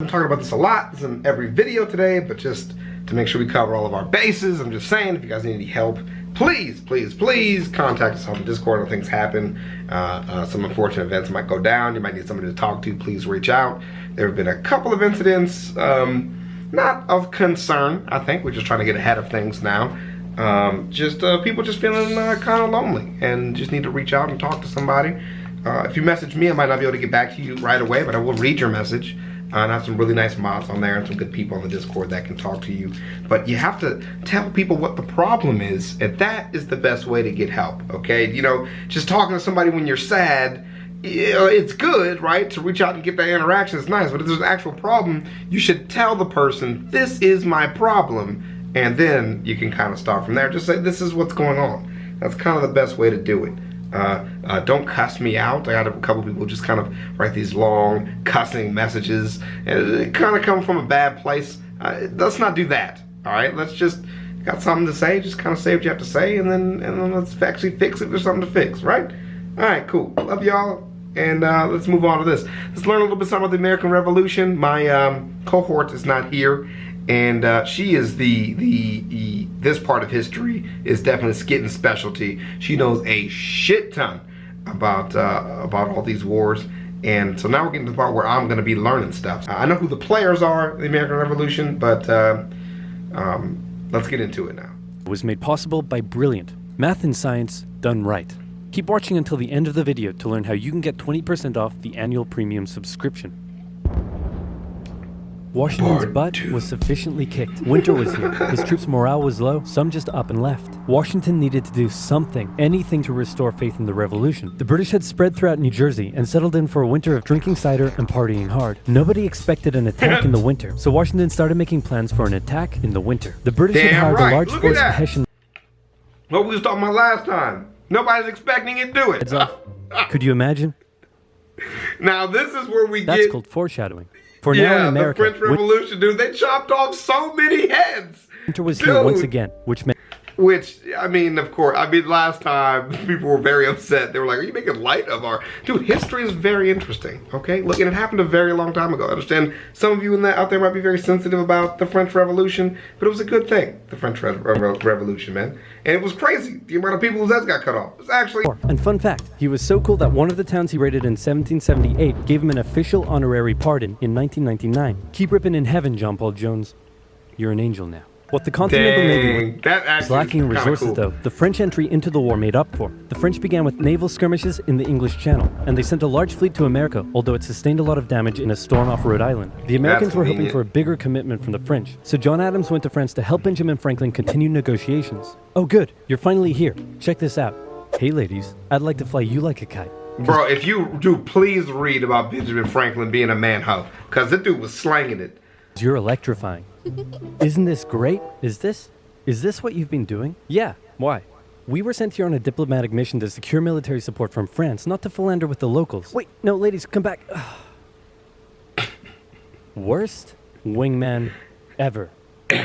I'm talking about this a lot. It's in every video today, but just to make sure we cover all of our bases, I'm just saying, if you guys need any help, please, please, please contact us on Discord when things happen. Some unfortunate events might go down. You might need somebody to talk to. Please reach out. There have been a couple of incidents, not of concern, I think. We're just trying to get ahead of things now. People just feeling kind of lonely and just need to reach out and talk to somebody. If you message me, I might not be able to get back to you right away, but I will read your message. And I have some really nice mods on there and some good people on the Discord that can talk to you. But you have to tell people what the problem is, and that is the best way to get help, okay? You know, just talking to somebody when you're sad, it's good, right? To reach out and get that interaction is nice, but if there's an actual problem, you should tell the person, this is my problem, and then you can kind of start from there. Just say, this is what's going on. That's kind of the best way to do it. Don't cuss me out. I got a couple people just kind of write these long cussing messages, and it kind of come from a bad place. Let's not do that. All right, let's just got something to say, just kind of say what you have to say, and then let's actually fix it if there's something to fix, right? All right, cool. Love y'all, and let's move on to this. Let's learn a little bit something about the American Revolution. My cohort is not here, and she is this part of history is definitely Skitten's specialty. She knows a shit ton about all these wars, and so now we're getting to the part where I'm going to be learning stuff. I know who the players are in the American Revolution, but let's get into it now. It was made possible by brilliant math and science done right. Keep watching until the end of the video to learn how you can get 20% off the annual premium subscription. Washington's butt was sufficiently kicked. Winter was here. His troops' morale was low. Some just up and left. Washington needed to do something, anything to restore faith in the revolution. The British had spread throughout New Jersey and settled in for a winter of drinking cider and partying hard. Nobody expected an attack in the winter, so Washington started making plans for an attack in the winter. The British had hired a large force of Hessian. What we was talking about last time. Nobody's expecting it to do it. Could you imagine? Now this is where we That's called foreshadowing. For now in America, the French Revolution, dude, they chopped off so many heads. Winter was here once again, which meant... I mean, of course, last time people were very upset. They were like, are you making light of our... Dude, history is very interesting, okay? Look, and it happened a very long time ago. I understand some of you out there might be very sensitive about the French Revolution, but it was a good thing, the French Revolution, man. And it was crazy, the amount of people whose heads got cut off. It was actually... And fun fact, he was so cool that one of the towns he raided in 1778 gave him an official honorary pardon in 1999. Keep ripping in heaven, John Paul Jones. You're an angel now. What the Continental Navy was lacking in resources, though, the French entry into the war made up for. The French began with naval skirmishes in the English Channel, and they sent a large fleet to America, although it sustained a lot of damage in a storm off Rhode Island. The Americans were hoping for a bigger commitment from the French, so John Adams went to France to help Benjamin Franklin continue negotiations. Oh good, you're finally here. Check this out. Hey ladies, I'd like to fly you like a kite. Bro, if you do, please read about Benjamin Franklin being a man-ho, because this dude was slanging it. You're electrifying. Isn't this great? Is this what you've been doing? Yeah, why? We were sent here on a diplomatic mission to secure military support from France, not to philander with the locals. Wait, no, ladies, come back. Worst wingman ever.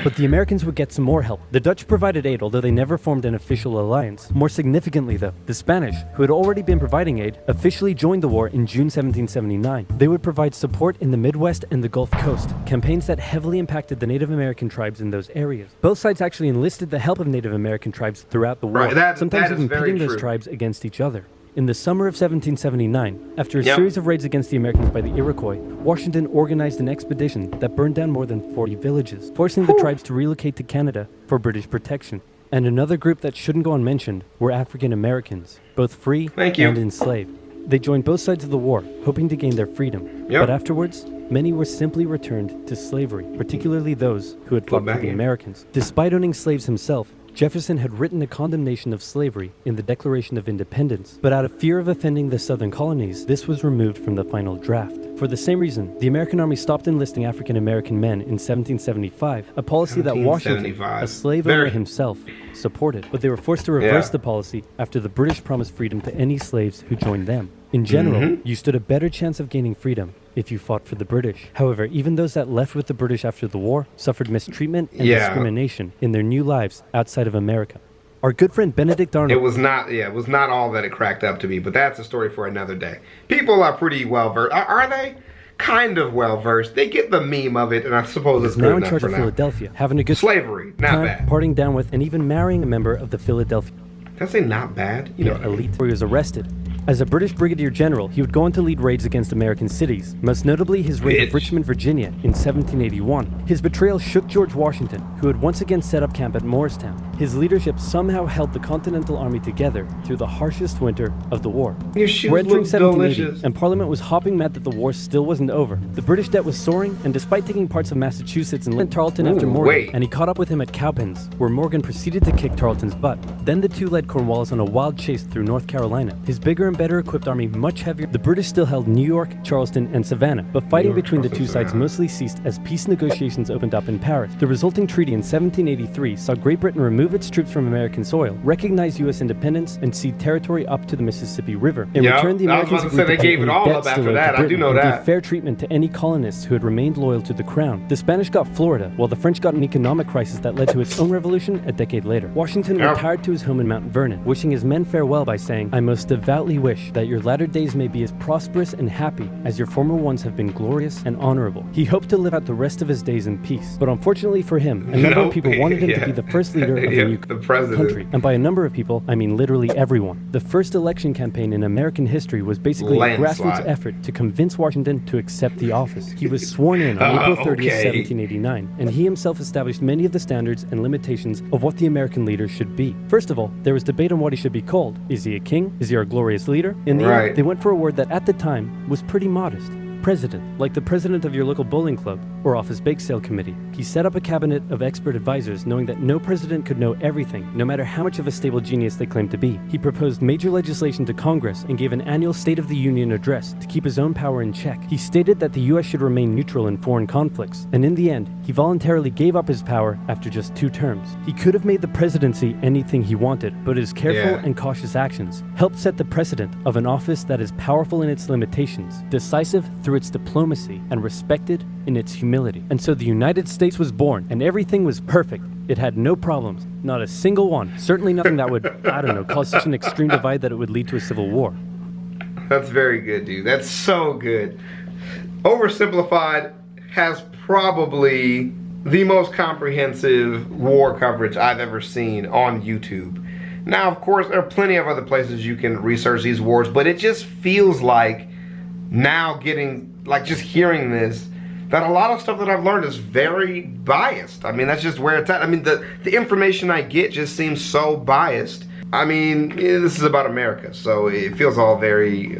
But the Americans would get some more help. The Dutch provided aid, although they never formed an official alliance. More significantly, though, the Spanish, who had already been providing aid, officially joined the war in June 1779. They would provide support in the Midwest and the Gulf Coast, campaigns that heavily impacted the Native American tribes in those areas. Both sides actually enlisted the help of Native American tribes throughout the war, sometimes even pitting those tribes against each other. In the summer of 1779, after a series of raids against the Americans by the Iroquois, Washington organized an expedition that burned down more than 40 villages, forcing the tribes to relocate to Canada for British protection. And another group that shouldn't go unmentioned were African Americans, both free and enslaved. They joined both sides of the war, hoping to gain their freedom. But afterwards, many were simply returned to slavery, particularly those who had fought for the Americans. Despite owning slaves himself, Jefferson had written a condemnation of slavery in the Declaration of Independence, but out of fear of offending the southern colonies, this was removed from the final draft. For the same reason, the American Army stopped enlisting African American men in 1775, a policy that Washington, a slave owner himself, supported. But they were forced to reverse the policy after the British promised freedom to any slaves who joined them. In general, you stood a better chance of gaining freedom if you fought for the British. However, even those that left with the British after the war suffered mistreatment and discrimination in their new lives outside of America. Our good friend Benedict Arnold... It was not all that it cracked up to be, but that's a story for another day. People are pretty well versed. Are they? kind of well versed. They get the meme of it, and I suppose it's Is good now in enough charge for of now. Philadelphia, having a good Slavery, not time, bad. parting down with, and even marrying a member of the Philadelphia Did I say not bad? You know what I mean. elite, where he was arrested. As a British brigadier general, he would go on to lead raids against American cities, most notably his raid of Bitch. Richmond, Virginia in 1781. His betrayal shook George Washington, who had once again set up camp at Morristown. His leadership somehow held the Continental Army together through the harshest winter of the war. Your shoes We're entering look 1780, delicious. and Parliament was hopping mad that the war still wasn't over. The British debt was soaring, and despite taking parts of Massachusetts and Tarleton after Ooh, Morgan, wait. and he caught up with him at Cowpens, where Morgan proceeded to kick Tarleton's butt. Then the two led Cornwallis on a wild chase through North Carolina. His bigger and better equipped army much heavier. The British still held New York, Charleston, and Savannah, but fighting New York, between the two Charleston, sides Savannah. mostly ceased as peace negotiations opened up in Paris. The resulting treaty in 1783 saw Great Britain remove its troops from American soil, recognize U.S. independence, and cede territory up to the Mississippi River. In Yep, return, the I was Americans about to say agreed they pay gave it any all debt up still after owed to that. I do Britain know and that. gave fair treatment to any colonists who had remained loyal to the crown. The Spanish got Florida, while the French got an economic crisis that led to its own revolution a decade later. Washington Yep. retired to his home in Mount Vernon, wishing his men farewell by saying, "I most devoutly wish that your latter days may be as prosperous and happy as your former ones have been glorious and honorable." He hoped to live out the rest of his days in peace, but unfortunately for him, a number of people wanted him to be the first leader of Yeah, a new the president. country. And by a number of people, I mean literally everyone. The first election campaign in American history was basically a Landslide. grassroots effort to convince Washington to accept the office. He was sworn in on April 30th, Okay. 1789, and he himself established many of the standards and limitations of what the American leader should be. First of all, there was debate on what he should be called. Is he a king? Is he our glorious leader? In the Right. end, they went for a word that at the time was pretty modest. President, like the president of your local bowling club or office bake sale committee. He set up a cabinet of expert advisors, knowing that no president could know everything, no matter how much of a stable genius they claimed to be. He proposed major legislation to Congress and gave an annual State of the Union address to keep his own power in check. He stated that the U.S. should remain neutral in foreign conflicts, and in the end, he voluntarily gave up his power after just 2 terms. He could have made the presidency anything he wanted, but his careful Yeah. and cautious actions helped set the precedent of an office that is powerful in its limitations, decisive through its diplomacy, and respected in its humility. And so the United States was born, and everything was perfect. It had no problems, not a single one. Certainly nothing that would, I don't know, cause such an extreme divide that it would lead to a civil war. That's very good, dude. That's so good. Oversimplified has probably the most comprehensive war coverage I've ever seen on YouTube. Now, of course, there are plenty of other places you can research these wars, but it just feels like now just hearing this, that a lot of stuff that I've learned is very biased. I mean, that's just where it's at. I mean, the information I get just seems so biased. I mean, this is about America, so it feels all very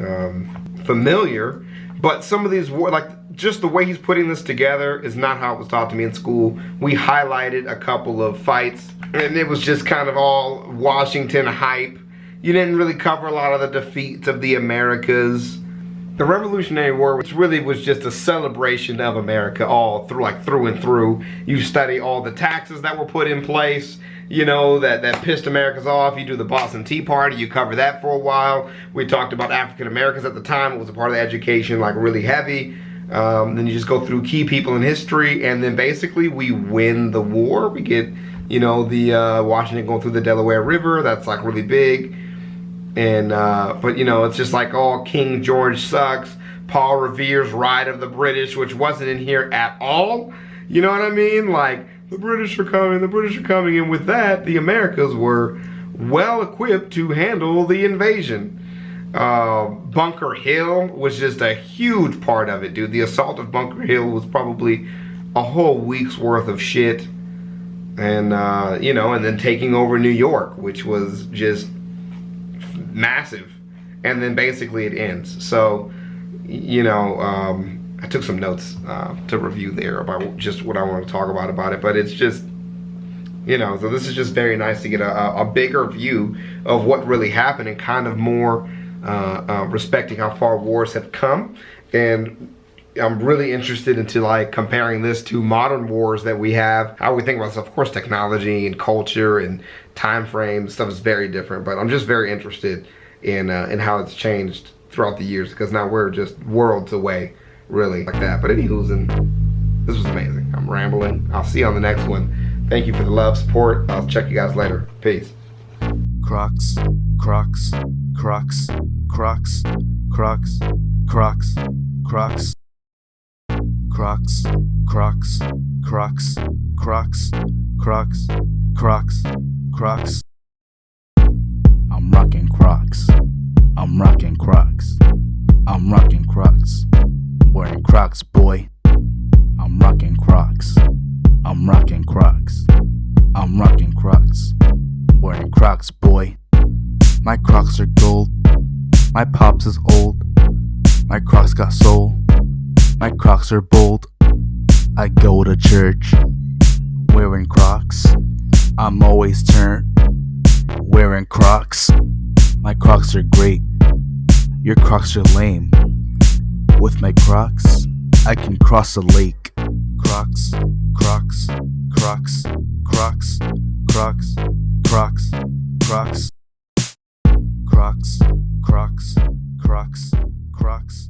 familiar. But some of these wars, just the way he's putting this together is not how it was taught to me in school. We highlighted a couple of fights, and it was just kind of all Washington hype. You didn't really cover a lot of the defeats of the Americas. The Revolutionary War, which really was just a celebration of America all through, through and through. You study all the taxes that were put in place, you know, that pissed Americans off. You do the Boston Tea Party, you cover that for a while. We talked about African Americans at the time. It was a part of the education, really heavy. Then you just go through key people in history, and then basically we win the war. We get, the Washington going through the Delaware River. That's really big. And but it's just King George sucks. Paul Revere's Ride of the British, which wasn't in here at all. You know what I mean? The British are coming, and with that, the Americas were well equipped to handle the invasion. Bunker Hill was just a huge part of it, dude. The assault of Bunker Hill was probably a whole week's worth of shit. And and then taking over New York, which was just massive. And then basically it ends. So I took some notes to review there about just what I want to talk about it, but it's just so this is just very nice to get a bigger view of what really happened, and kind of more respecting how far wars have come. And I'm really interested into comparing this to modern wars that we have, how we think about stuff. Of course, technology and culture and time frames, stuff is very different, but I'm just very interested in how it's changed throughout the years, because now we're just worlds away, really, like that. But anywho's, this was amazing. I'm rambling. I'll see you on the next one. Thank you for the love, support. I'll check you guys later. Peace. Crocs, Crocs, Crocs, Crocs, Crocs, Crocs, Crocs. Crocs, Crocs, Crocs, Crocs, Crocs, Crocs, Crocs. I'm rocking Crocs. I'm rocking Crocs. I'm rocking Crocs. Wearing Crocs, boy. I'm rocking Crocs. I'm rocking Crocs. I'm rocking Crocs. Wearing Crocs, boy. My Crocs are gold. My pops is old. My Crocs got soul. My Crocs are bold. I go to church wearing Crocs. I'm always turned wearing Crocs. My Crocs are great. Your Crocs are lame. With my Crocs, I can cross a lake. Crocs, Crocs, Crocs, Crocs, Crocs, Crocs, Crocs, Crocs, Crocs, Crocs, Crocs.